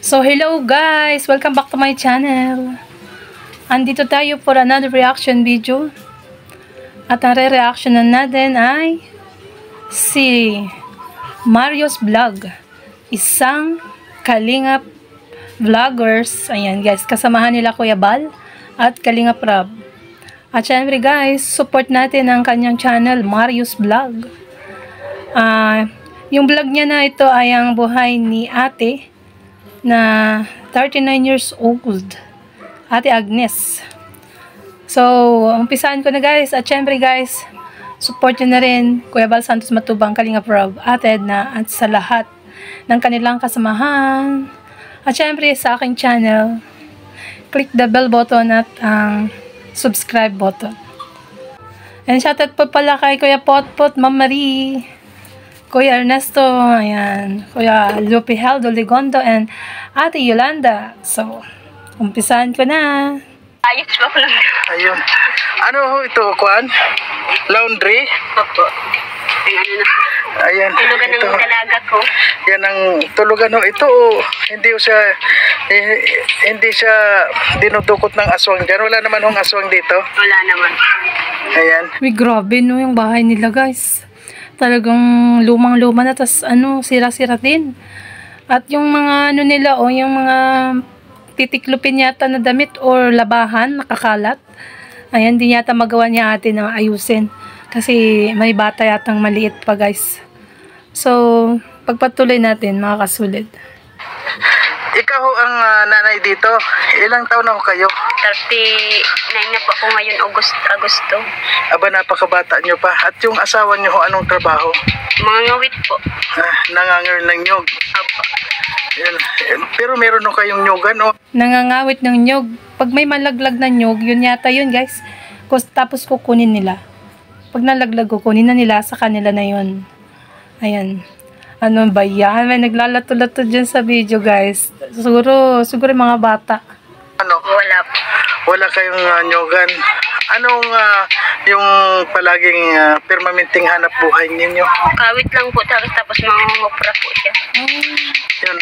So hello guys, welcome back to my channel. Andito tayo for another reaction video. At ang re-reactionan natin ay si Mario's Vlog. Isang kalingap vloggers. Ayan guys, kasamahan nila Kuya Bal at Kalingap Rab. At syempre guys, support natin ang kanyang channel, Mario's Vlog. Yung vlog niya na ito ay ang buhay ni ate na 39 years old, Ate Agnes. So, umpisahan ko na guys. At syempre guys, support nyo na rin Kuya Bal Santos Matubang, Kalingap Rab, Ate Edna, at sa lahat ng kanilang kasamahan. At syempre sa aking channel, click the bell button at ang subscribe button. And shoutout po pala kay Kuya Potpot, Ma'am Marie, Kuya Ernesto, ayan, Kuya Lupi Heldo Ligondo, and Ate Yolanda. So, umpisahan ko na. Ayos ba ko lang? Ayun. Ano ho ito, Kwan? Laundry? Opo. Ano na. Ayan. Tulugan ng dalaga ko. Yan ang tulugan ho. Ito, hindi siya dinudukot ng aswang dyan. Wala naman hong aswang dito. Wala naman. Ayan. Uy, grabe no, yung bahay nila guys. Talagang lumang-luma na, tas sira-sira din. At yung mga nila, yung mga titiklupin yata na damit or labahan, nakakalat. Ayan, di yata magawa niya ate na ayusin. Kasi may bata yatang maliit pa guys. So, pagpatuloy natin mga kasulid. Ikaw ho ang nanay dito. Ilang taon na ho kayo? 39 na po ako ngayon, Agosto. Aba, napakabata nyo pa. At yung asawa nyo ho, anong trabaho? Mga ngawit po. Nangangir ng nyog. Opo. Yan. Pero meron ho kayong nyogan, o? Nangangawit ng nyog. Pag may malaglag na nyog, yun yata yun guys. Tapos kukunin nila. Pag nalaglag, kukunin na nila sa kanila na yun. Ayan. Ano ba yan? May naglalato-lato dyan sa video guys. Siguro mga bata. Ano? Wala po. Wala kayong nyogan. Anong yung palaging permanenteng hanap buhay ninyo? Kawit lang po, tapos mangungopra po siya. Yun,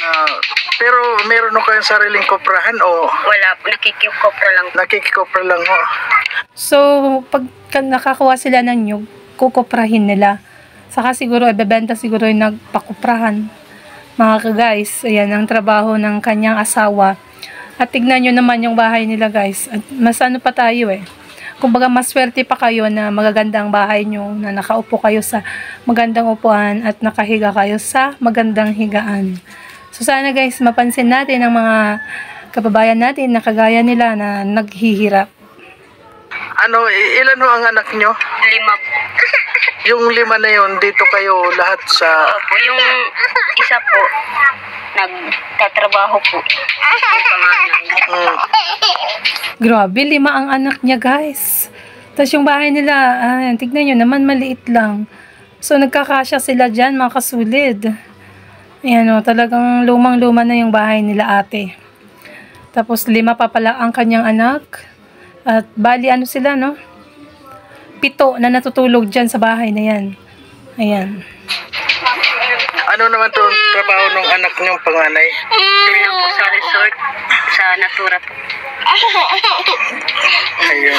pero meron ho kayong sariling koprahan o? Wala po, nakikikopra lang. Nakikikopra lang ho. So, pag nakakuha sila ng nyug, kukoprahin nila. Saka siguro, ibebenta siguro yung nagpakuprahan. Mga guys, ayan ang trabaho ng kanyang asawa. At tignan nyo naman yung bahay nila guys. At mas ano pa tayo kumbaga mas swerte pa kayo na magagandang bahay nyo, na nakaupo kayo sa magandang upuan at nakahiga kayo sa magandang higaan. So sana guys, mapansin natin ang mga kababayan natin na kagaya nila na naghihirap. Ano, ilan ho ang anak nyo? 5 po. Yung 5 na yun, dito kayo lahat sa... Opo, yung isa po, nagtatrabaho po. Yung pangalan. Grabe, 5 ang anak niya guys. Tapos yung bahay nila, tignan nyo naman, maliit lang. So nagkakasya sila dyan mga kasulid. Ayan o, talagang lumang-luma na yung bahay nila ate. Tapos 5 pa pala ang kanyang anak. At bali ano sila no? 7 na natutulog dyan sa bahay na yan. Ayan. Ano naman to trabaho ng anak nyong panganay? Doon lang po sa resort, sa Natura po. Ayun.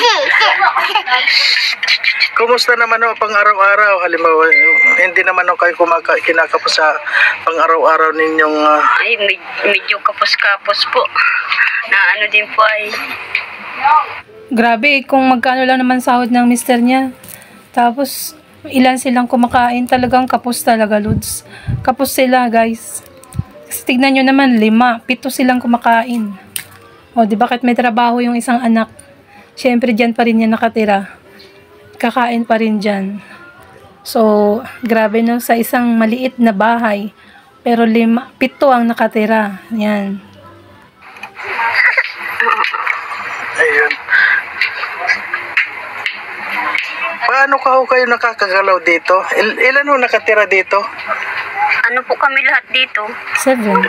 Kumusta naman ho pang araw-araw? Halimbawa, hindi naman ho kayo kinakapos sa pang araw-araw ninyong... Ay, medyo kapos-kapos po. Na ano din po ay... Grabe, kung magkano lang naman sahod ng mister niya. Tapos, ilan silang kumakain. Talagang kapos talaga, Lods. Kapos sila, guys. Kasi tignan nyo naman, 5, 7 silang kumakain. O, di bakit may trabaho yung isang anak? Siyempre, dyan pa rin yan nakatira. Kakain pa rin dyan. So, grabe no, sa isang maliit na bahay. Pero 7 ang nakatira. Yan. Ayun. Paano kayo nakakagalaw dito? Ilan ho nakatira dito? Ano po kami lahat dito? 7. 6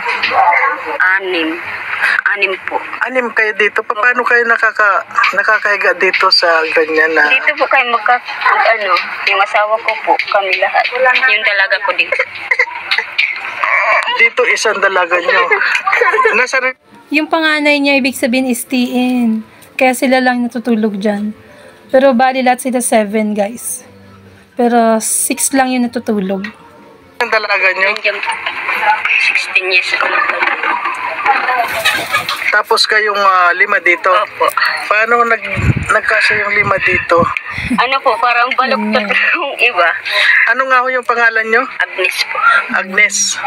po. 6 kayo dito. Paano kayo nakakahiga dito sa ganyan na... Dito po kayo yung asawa ko po, kami lahat. Yung dalaga ko dito. Dito isang dalaga nyo. Nasa Yung panganay niya, ibig sabihin is TN. Kaya sila lang natutulog dyan. Pero bali lahat sila 7 guys. Pero 6 lang yung natutulog. ang dalaga nyo. Nandiyan po. 16 years old. Tapos kayong 5 dito. Opo. Paano nagkasya yung 5 dito? Ano po, parang baluktot yung iba. Ano nga ho yung pangalan nyo? Agnes po. Agnes.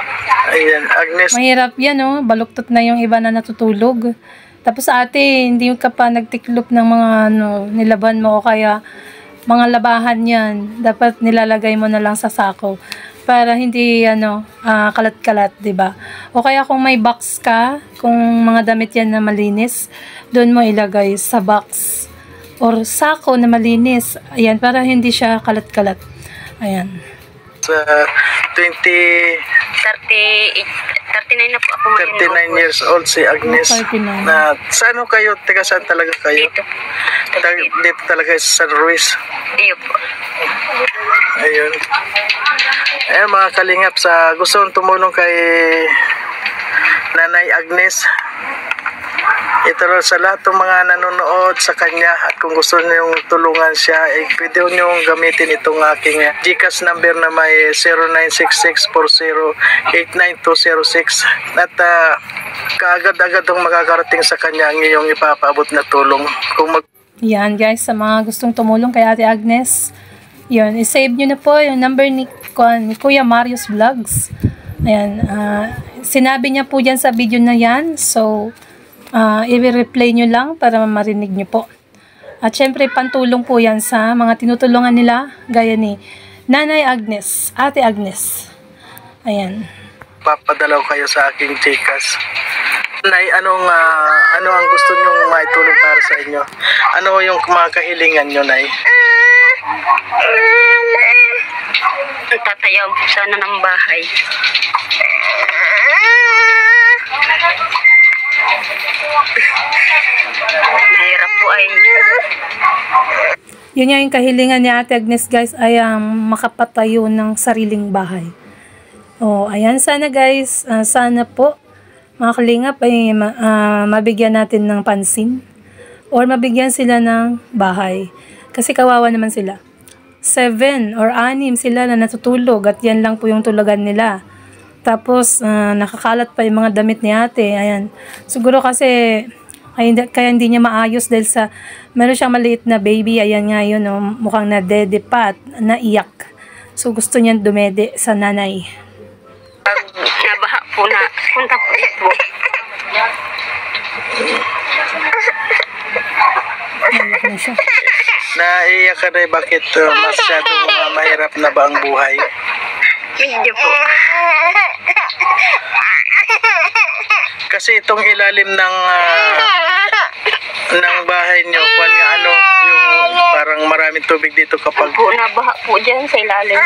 Ayan, Agnes. Mahirap yan, oh. Baluktot na yung iba na natutulog. Tapos ate, hindi ka pa nagtiklop ng mga nilaban mo o kaya mga labahan yan. Dapat nilalagay mo na lang sa sako para hindi kalat-kalat, 'di ba? O kaya kung may box ka, kung mga damit yan na malinis, doon mo ilagay sa box or sako na malinis. Ayan, para hindi siya kalat-kalat. Ayan. Sa 39 39 na po ako ngayon. years old si Agnes. 39. Na saan ho kayo? Taga saan talaga kayo? Dito po. Dito talaga sa San Luis. Iyo po. Ayun. Eh mga kalingap, sa gusto kong tumulong kay Nanay Agnes, ito rin sa lahat ng mga nanonood sa kanya at kung gusto niyong tulungan siya, pwede niyong gamitin itong aking GCash number na may 0966408926 at kaagad-agad ang makakarating sa kanya ang iyong ipapaabot na tulong. Yan guys, sa mga gustong tumulong kay Ate Agnes, yun, i-save nyo na po yung number ni Kuya Marius Vlogs. Ayan, sinabi niya po dyan sa video na yan, so i-replay nyo lang para marinig nyo po. At syempre, pantulong po yan sa mga tinutulungan nila, gaya ni Nanay Agnes, Ate Agnes. Ayan. Papadalaw kayo sa aking GCash. Nay, ano ang gusto nyong maitulong para sa inyo? Ano yung mga kahilingan nyo, Nay? Tatayaw po sana ng bahay. Mahirap po ay. Yun nga yung kahilingan ni Ate Agnes guys, ay makapatayo ng sariling bahay. Oh, ayan, sana guys, sana po mga kalingap ay mabigyan natin ng pansin or mabigyan sila ng bahay. Kasi kawawa naman sila. 7 or 6 sila na natutulog at yan lang po yung tulugan nila. Tapos nakakalat pa yung mga damit ni ate. Ayan. Siguro kasi kaya hindi niya maayos dahil sa meron siyang maliit na baby. Ayan nga yun, mukhang nadede pa at naiyak. So gusto niya dumede sa nanay. Nabaha po na punta po ito. Naiyak na siya. Naiyak ka na, bakit masyadong mahirap na ba ang buhay? Medyo po. Kasi itong ilalim ng bahay nyo, kung nga yung parang maraming tubig dito kapag Nabaha po dyan sa ilalim.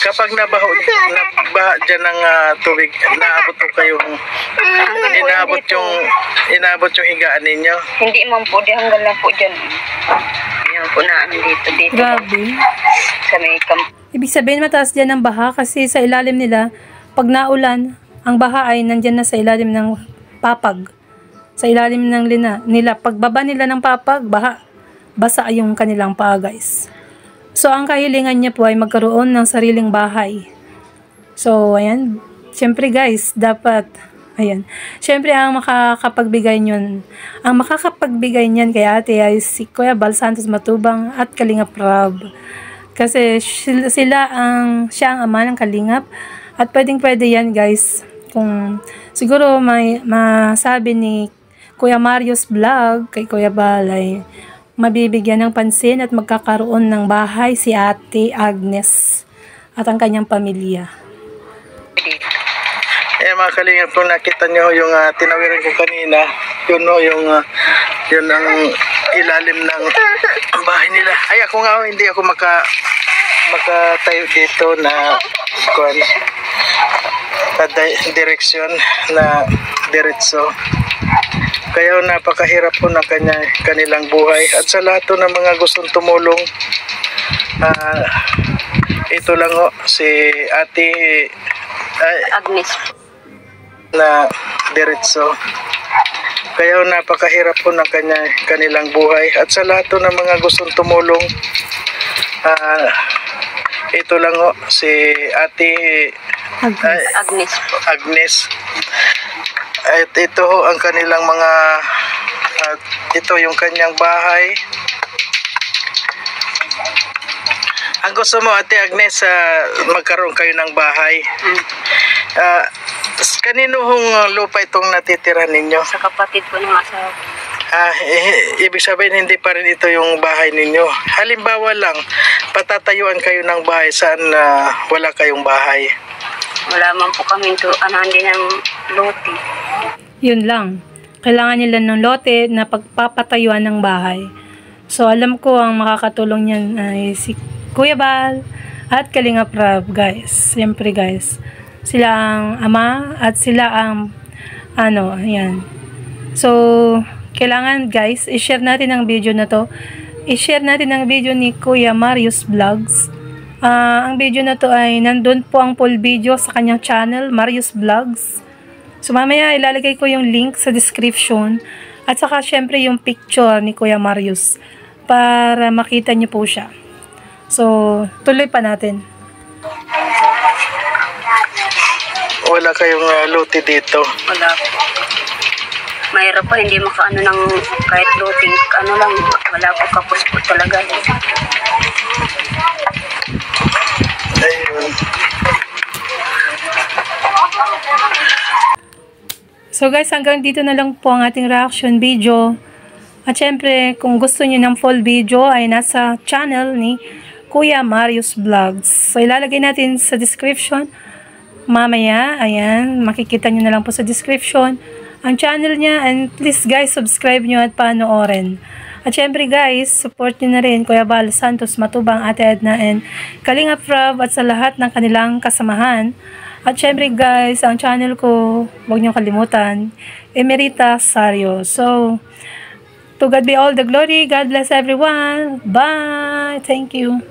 kapag nabaha dyan ng tubig, naabot po kayong inaabot yung higaan ninyo. Hindi man po, di hanggang lang po dyan. Yan po na dito. Grabe. Sa may Ibig sabihin mataas dyan ang baha kasi sa ilalim nila, pag naulan, ang baha ay nandyan na sa ilalim ng papag. Sa ilalim ng nila. Pagbaba nila ng papag, baha. Basa yung kanilang paa guys. So ang kahilingan niya po ay magkaroon ng sariling bahay. So ayan. Siyempre guys, dapat, ayan. Siyempre ang makakapagbigay niyan kay ate ay si Kuya Bal Santos Matubang at Kalingap Rob. Kasi siya ang ama ng Kalingap. At pwede yan guys. Kung siguro may masabi ni Kuya Marius Vlog kay Kuya Bal ay mabibigyan ng pansin at magkakaroon ng bahay si Ate Agnes at ang kanyang pamilya. Mga kalingap, kung nakita nyo yung tinawiran ko kanina, yun ang ilalim ng bahay nila. Ay, ako nga, hindi ako makatayo dito na direksyon na diretso. Kaya napakahirap po ng kanilang buhay. At sa lahat ng mga gustong tumulong, Ito lang ho, si Ate Agnes. na diretso. Kaya napakahirap po ng kanilang buhay. At sa lahat po ng mga gustong tumulong, ito lang ho, si Ate Agnes po. Agnes. At ito ho ang kanilang mga, ito yung kanyang bahay. Ang gusto mo, Ate Agnes, magkaroon kayo ng bahay. Kanino hong lupa itong natitira ninyo? Sa kapatid po ng asawa. Ibig sabihin hindi pa rin ito yung bahay ninyo. Halimbawa lang, patatayuan kayo ng bahay saan wala kayong bahay. Wala man po kami hindi ng lote. Yun lang. Kailangan nila ng lote na pagpapatayuan ng bahay. So, alam ko ang makakatulong niyan ay si Kuya Bal at Kalingap Rab, guys. Siyempre, guys. Sila ang ama at sila ang ayan. So, kailangan, guys, i-share natin ang video na to. I-share natin ang video ni Kuya Marius Vlogs. Ang video na to ay nandun po ang full video sa kanyang channel, Marius Vlogs. So, mamaya ilalagay ko yung link sa description. At saka, syempre, yung picture ni Kuya Marius para makita niyo po siya. So, tuloy pa natin. Wala kayong lote dito? Wala po. Mahirap pa, hindi makaano ng kahit loting, lang, wala po, kapos po talaga. Ayun. So guys, hanggang dito na lang po ang ating reaction video. At syempre, kung gusto niyo ng full video ay nasa channel ni Kuya Marius Vlogs. So ilalagay natin sa description mamaya. Ayan, makikita niyo na lang po sa description ang channel niya. And please guys, subscribe niyo at panoorin. At syempre guys, support niyo na rin Kuya Bal Santos Matubang, Ate Edna, and Kalingap Rab at sa lahat ng kanilang kasamahan. At syempre guys, ang channel ko, huwag niyo kalimutan, Emerita Sario. So, to God be all the glory. God bless everyone. Bye. Thank you.